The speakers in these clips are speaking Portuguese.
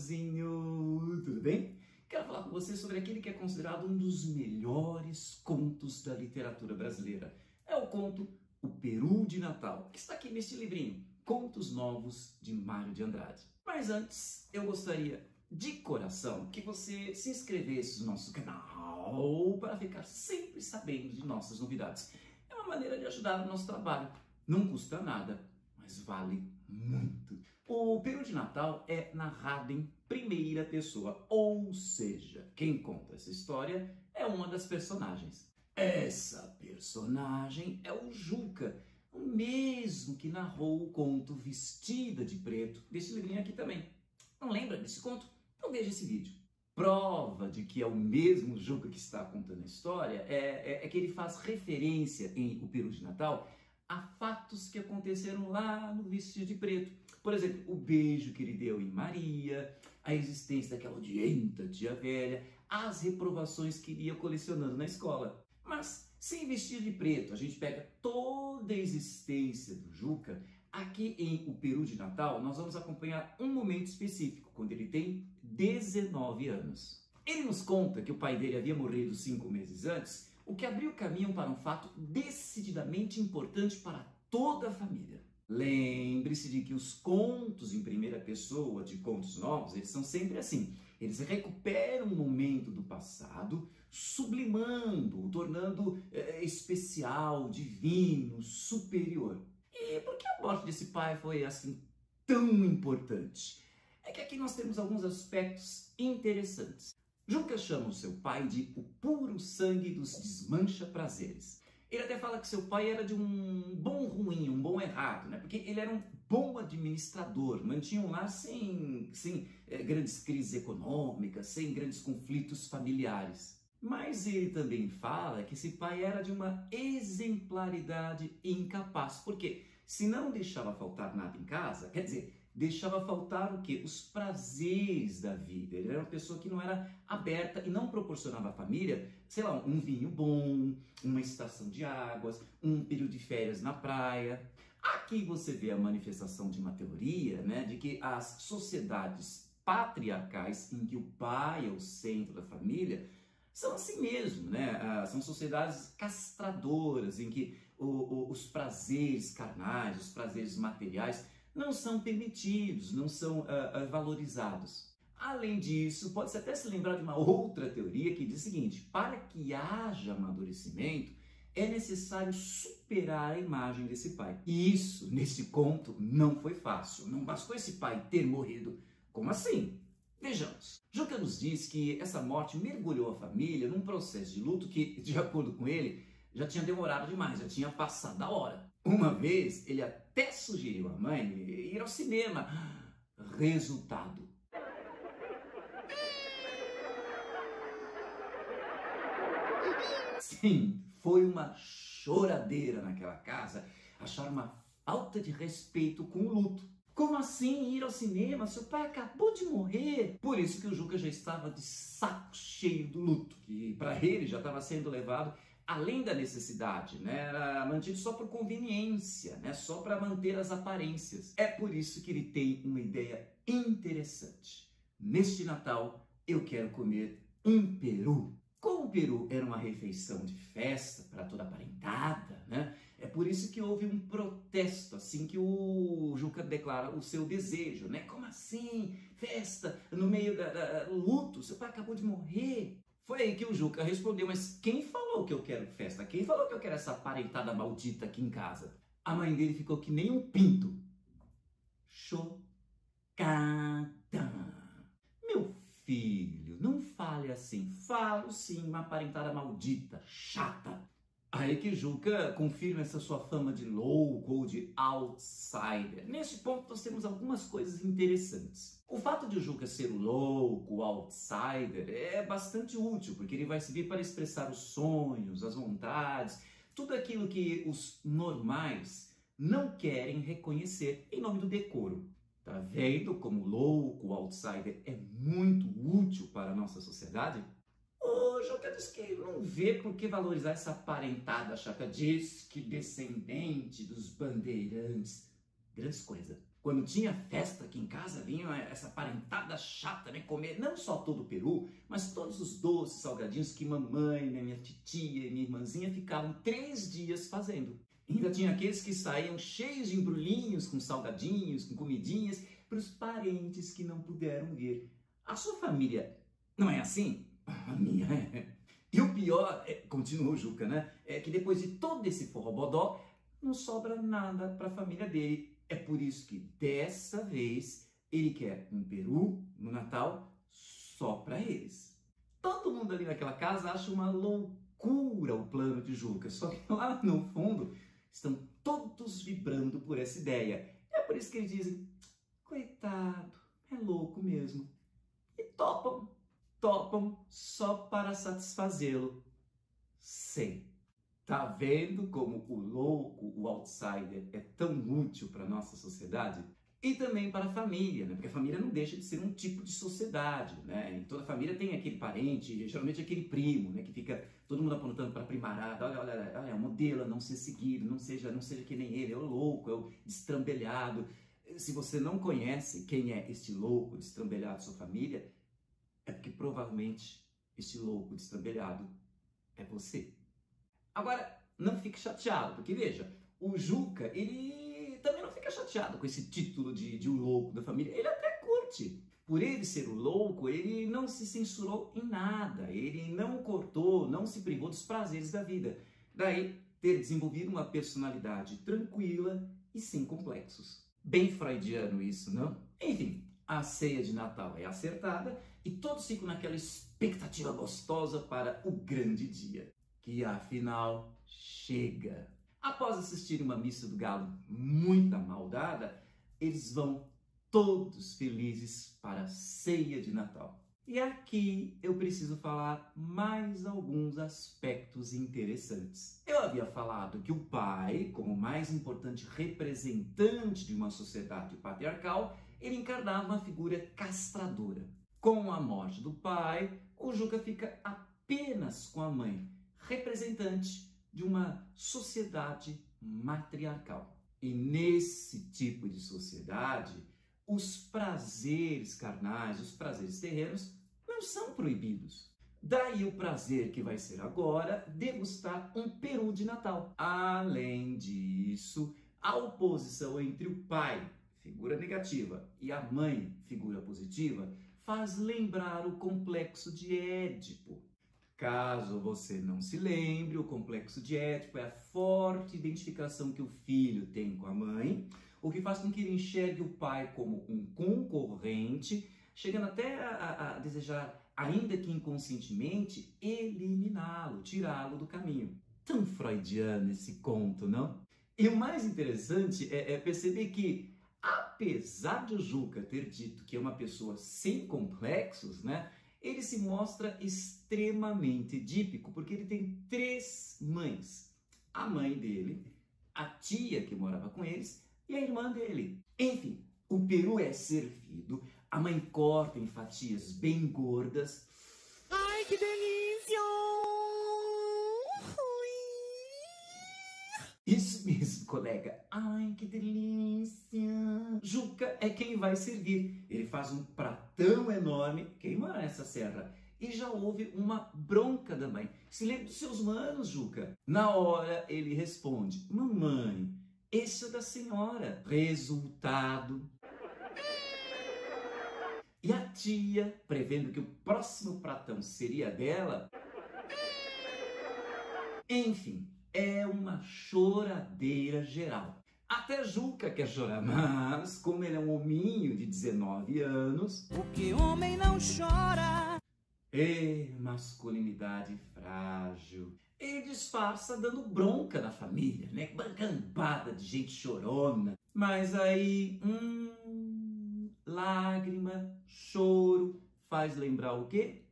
amorzinho, tudo bem? Quero falar com você sobre aquele que é considerado um dos melhores contos da literatura brasileira. É o conto O Peru de Natal, que está aqui neste livrinho, Contos Novos de Mário de Andrade. Mas antes, eu gostaria de coração que você se inscrevesse no nosso canal para ficar sempre sabendo de nossas novidades. É uma maneira de ajudar no nosso trabalho. Não custa nada, mas vale muito. O Peru de Natal é narrado em primeira pessoa, ou seja, quem conta essa história é uma das personagens. Essa personagem é o Juca, o mesmo que narrou o conto Vestida de Preto, desse livrinho aqui também. Não lembra desse conto? Então veja esse vídeo. Prova de que é o mesmo Juca que está contando a história é que ele faz referência em O Peru de Natal a fatos que aconteceram lá no Vestido de Preto. Por exemplo, o beijo que ele deu em Maria, a existência daquela odienta tia velha, as reprovações que ele ia colecionando na escola. Mas, sem Vestido de Preto, a gente pega toda a existência do Juca. Aqui em O Peru de Natal, nós vamos acompanhar um momento específico, quando ele tem 19 anos. Ele nos conta que o pai dele havia morrido 5 meses antes, o que abriu caminho para um fato decididamente importante para toda a família. Lembre-se de que os contos em primeira pessoa de contos novos, eles são sempre assim. Eles recuperam um momento do passado, sublimando-o, tornando especial, divino, superior. E por que a morte desse pai foi assim tão importante? É que aqui nós temos alguns aspectos interessantes. Juca chama o seu pai de o puro sangue dos desmancha-prazeres. Ele até fala que seu pai era de um bom ruim, um bom errado, né? Porque ele era um bom administrador, mantinha um lar sem grandes crises econômicas, sem grandes conflitos familiares. Mas ele também fala que esse pai era de uma exemplaridade incapaz. Por quê? Se não deixava faltar nada em casa, quer dizer, deixava faltar o quê? Os prazeres da vida. Ele era uma pessoa que não era aberta e não proporcionava à família, sei lá, um vinho bom, uma estação de águas, um período de férias na praia. Aqui você vê a manifestação de uma teoria, né, de que as sociedades patriarcais, em que o pai é o centro da família, são assim mesmo, né? São sociedades castradoras, em que os prazeres carnais, os prazeres materiais não são permitidos, não são valorizados. Além disso, pode-se até se lembrar de uma outra teoria que diz o seguinte: para que haja amadurecimento, é necessário superar a imagem desse pai. E isso, nesse conto, não foi fácil. Não bastou esse pai ter morrido. Como assim? Vejamos. Juca nos diz que essa morte mergulhou a família num processo de luto que, de acordo com ele, já tinha demorado demais, já tinha passado da hora. Uma vez, ele até sugeriu à mãe ir ao cinema. Resultado: sim, foi uma choradeira naquela casa. Acharam uma falta de respeito com o luto. Como assim ir ao cinema? Seu pai acabou de morrer. Por isso que o Juca já estava de saco cheio do luto, que para ele já estava sendo levado além da necessidade, né? Era mantido só por conveniência, né? Só para manter as aparências. É por isso que ele tem uma ideia interessante. Neste Natal, eu quero comer um peru. Como o peru era uma refeição de festa para toda a parentada, né? É por isso que houve um protesto, assim que o Juca declara o seu desejo, né? Como assim? Festa no meio do luto? Seu pai acabou de morrer. Foi aí que o Juca respondeu: mas quem falou que eu quero festa? Quem falou que eu quero essa parentada maldita aqui em casa? A mãe dele ficou que nem um pinto. Chocada. Meu filho, não fale assim. Falo sim, uma parentada maldita, chata. Aí que Juca confirma essa sua fama de louco ou de outsider. Nesse ponto nós temos algumas coisas interessantes. O fato de o Juca ser o louco, o outsider, é bastante útil, porque ele vai servir para expressar os sonhos, as vontades, tudo aquilo que os normais não querem reconhecer em nome do decoro. Tá vendo como o louco, o outsider é muito útil para a nossa sociedade? O Juca diz que não vê por que valorizar essa parentada chata, diz que descendente dos bandeirantes. Grandes coisas. Quando tinha festa aqui em casa, vinha essa parentada chata, né? Comer não só todo o peru, mas todos os doces, salgadinhos que mamãe, né, minha titia e minha irmãzinha ficavam 3 dias fazendo. Ainda tinha aqueles que saíam cheios de embrulhinhos com salgadinhos, com comidinhas, para os parentes que não puderam vir. A sua família não é assim? A minha é. E o pior, continuou o Juca, né? É que depois de todo esse forrobodó, não sobra nada para a família dele. É por isso que dessa vez ele quer um peru no Natal só para eles. Todo mundo ali naquela casa acha uma loucura o plano de Juca, só que lá no fundo estão todos vibrando por essa ideia. É por isso que eles dizem, coitado, é louco mesmo. E topam só para satisfazê-lo. Sim. Tá vendo como o louco, o outsider, é tão útil para a nossa sociedade? E também para a família, né? Porque a família não deixa de ser um tipo de sociedade, né? E toda família tem aquele parente, geralmente aquele primo, né? Que fica todo mundo apontando para a primarada, olha, é um modelo a não ser seguido, não seja que nem ele, é o louco, é o destrambelhado. Se você não conhece quem é este louco, destrambelhado de sua família, é porque provavelmente este louco, destrambelhado é você. Agora, não fique chateado, porque veja, o Juca, ele também não fica chateado com esse título de o louco da família, ele até curte. Por ele ser o louco, ele não se censurou em nada, ele não cortou, não se privou dos prazeres da vida. Daí, ter desenvolvido uma personalidade tranquila e sem complexos. Bem freudiano isso, não? Enfim, a ceia de Natal é acertada e todos ficam naquela expectativa gostosa para o grande dia, que afinal chega. Após assistir uma missa do galo muito amaldada, eles vão todos felizes para a ceia de Natal. E aqui eu preciso falar mais alguns aspectos interessantes. Eu havia falado que o pai, como mais importante representante de uma sociedade patriarcal, ele encarnava uma figura castradora. Com a morte do pai, o Juca fica apenas com a mãe, representante de uma sociedade matriarcal. E nesse tipo de sociedade, os prazeres carnais, os prazeres terrenos, não são proibidos. Daí o prazer que vai ser agora degustar um peru de Natal. Além disso, a oposição entre o pai, figura negativa, e a mãe, figura positiva, faz lembrar o complexo de Édipo. Caso você não se lembre, o complexo de Édipo é a forte identificação que o filho tem com a mãe, o que faz com que ele enxergue o pai como um concorrente, chegando até a desejar, ainda que inconscientemente, eliminá-lo, tirá-lo do caminho. Tão freudiano esse conto, não? E o mais interessante é perceber que, apesar de o Juca ter dito que é uma pessoa sem complexos, né, ele se mostra extremamente edípico, porque ele tem 3 mães. A mãe dele, a tia que morava com eles e a irmã dele. Enfim, o peru é servido, a mãe corta em fatias bem gordas. Ai, que delícia! Isso mesmo, colega. Ai, que delícia! Juca é quem vai servir. Ele faz um pratão enorme. Quem mora nessa serra? E já houve uma bronca da mãe. Se lembra dos seus manos, Juca? Na hora, ele responde, mamãe, esse é da senhora. Resultado. E a tia, prevendo que o próximo pratão seria dela, enfim, é uma choradeira geral. Até Juca quer chorar, mas como ele é um hominho de 19 anos... Porque homem não chora. Masculinidade frágil. Ele disfarça dando bronca na família, né? Cambada de gente chorona. Mas aí, lágrima, choro, faz lembrar o quê?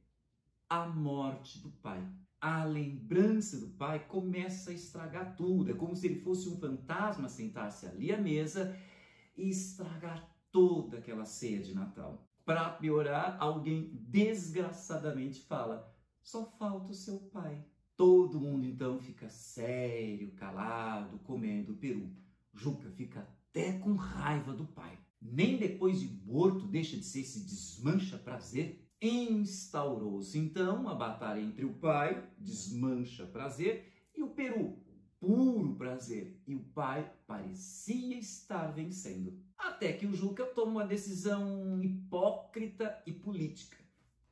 A morte do pai. A lembrança do pai começa a estragar tudo. É como se ele fosse um fantasma sentar-se ali à mesa e estragar toda aquela ceia de Natal. Para piorar, alguém desgraçadamente fala, só falta o seu pai. Todo mundo então fica sério, calado, comendo o peru. Juca fica até com raiva do pai. Nem depois de morto deixa de ser esse desmancha prazer. Instaurou-se então a batalha entre o pai, desmancha prazer, e o peru, puro prazer. E o pai parecia estar vencendo. Até que o Juca toma uma decisão hipócrita e política.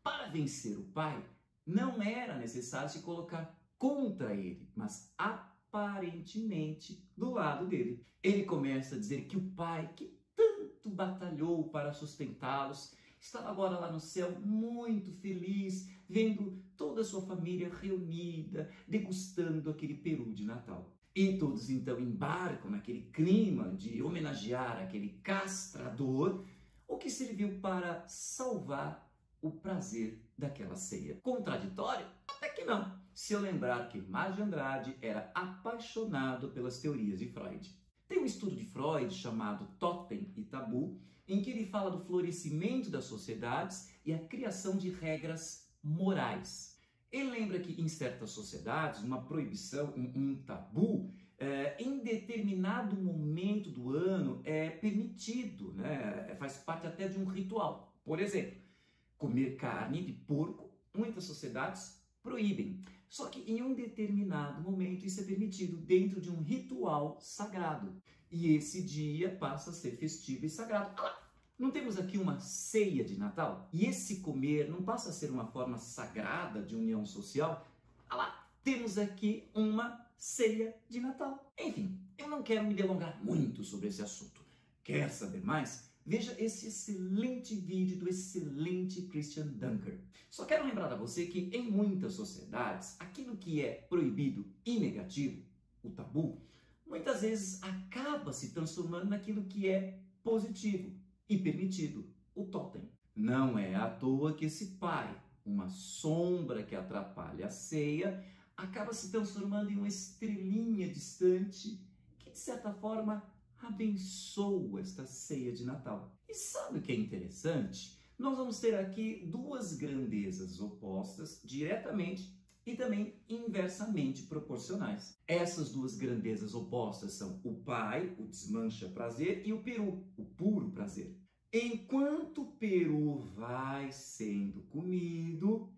Para vencer o pai, não era necessário se colocar contra ele, mas aparentemente do lado dele. Ele começa a dizer que o pai, que tanto batalhou para sustentá-los, estava agora lá no céu muito feliz, vendo toda a sua família reunida, degustando aquele peru de Natal. E todos então embarcam naquele clima de homenagear aquele castrador, o que serviu para salvar o prazer daquela ceia. Contraditório? Até que não, se eu lembrar que Mário de Andrade era apaixonado pelas teorias de Freud. Tem um estudo de Freud chamado Totem e Tabu, em que ele fala do florescimento das sociedades e a criação de regras morais. Ele lembra que em certas sociedades, uma proibição, um tabu, em determinado momento do ano é permitido, né? Faz parte até de um ritual. Por exemplo, comer carne de porco, muitas sociedades proíbem. Só que em um determinado momento isso é permitido dentro de um ritual sagrado. E esse dia passa a ser festivo e sagrado. Não temos aqui uma ceia de Natal? E esse comer não passa a ser uma forma sagrada de união social? Temos aqui uma ceia de Natal. Enfim, eu não quero me delongar muito sobre esse assunto. Quer saber mais? Veja esse excelente vídeo do excelente Christian Dunker. Só quero lembrar a você que em muitas sociedades, aquilo que é proibido e negativo, o tabu, muitas vezes acaba se transformando naquilo que é positivo e permitido, o totem. Não é à toa que esse pai, uma sombra que atrapalha a ceia, acaba se transformando em uma estrelinha distante que, de certa forma, abençoa esta ceia de Natal. E sabe o que é interessante? Nós vamos ter aqui duas grandezas opostas, diretamente e também inversamente proporcionais. Essas duas grandezas opostas são o pai, o desmancha prazer, e o peru, o puro prazer. Enquanto o peru vai sendo comido,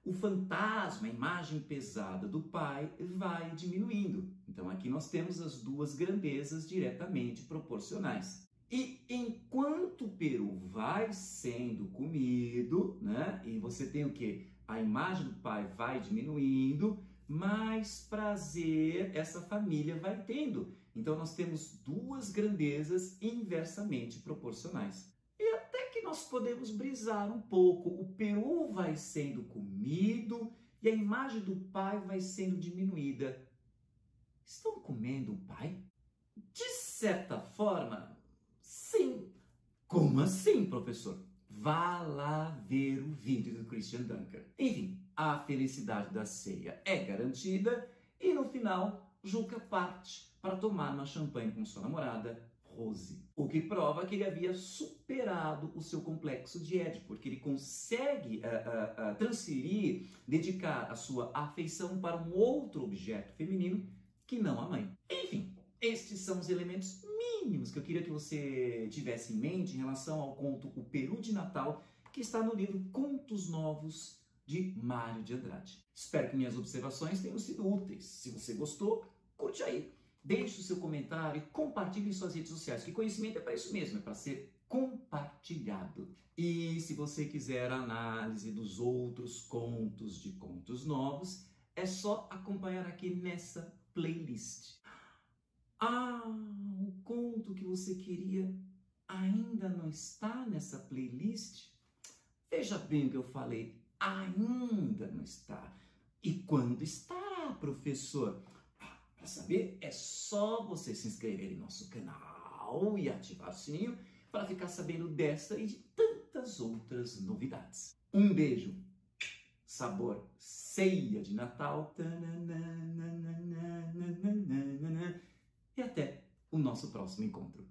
o fantasma, a imagem pesada do pai, vai diminuindo. Então aqui nós temos as duas grandezas diretamente proporcionais. E enquanto o peru vai sendo comido, né? E você tem o quê? A imagem do pai vai diminuindo, mais prazer essa família vai tendo. Então nós temos duas grandezas inversamente proporcionais. E até que nós podemos brisar um pouco. O peru vai sendo comido e a imagem do pai vai sendo diminuída. Estão comendo o pai? De certa forma, sim. Como assim, professor? Vá lá ver o vídeo do Christian Dunker. Enfim, a felicidade da ceia é garantida e no final, Juca parte para tomar uma champanhe com sua namorada, Rose. O que prova que ele havia superado o seu complexo de Édipo, porque ele consegue transferir, dedicar a sua afeição para um outro objeto feminino que não a mãe. Enfim, estes são os elementos mínimos que eu queria que você tivesse em mente em relação ao conto O Peru de Natal, que está no livro Contos Novos de Mário de Andrade. Espero que minhas observações tenham sido úteis. Se você gostou, curte aí. Deixe o seu comentário e compartilhe em suas redes sociais, que conhecimento é para isso mesmo, é para ser compartilhado. E se você quiser a análise dos outros contos de Contos Novos, é só acompanhar aqui nessa playlist. O conto que você queria ainda não está nessa playlist? Veja bem o que eu falei, ainda não está. E quando estará, professor? Para saber, é só você se inscrever em nosso canal e ativar o sininho para ficar sabendo desta e de tantas outras novidades. Um beijo, sabor ceia de Natal. E até o nosso próximo encontro.